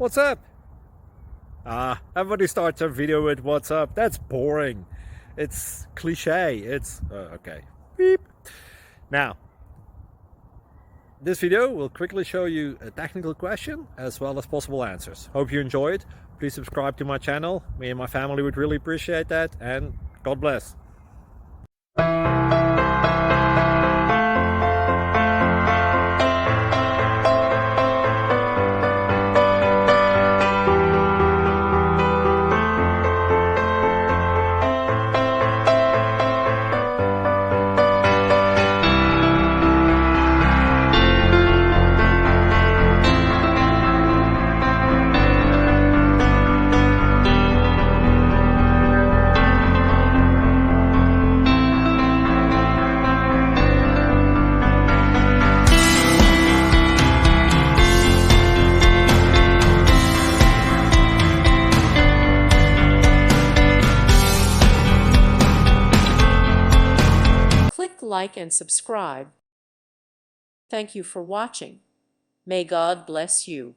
What's up? Everybody starts their video with what's up. That's boring. It's cliche. It's okay. Beep. Now, this video will quickly show you a technical question as well as possible answers. Hope you enjoy it. Please subscribe to my channel. Me and my family would really appreciate that, and God bless. Click like and subscribe. Thank you for watching. May God bless you.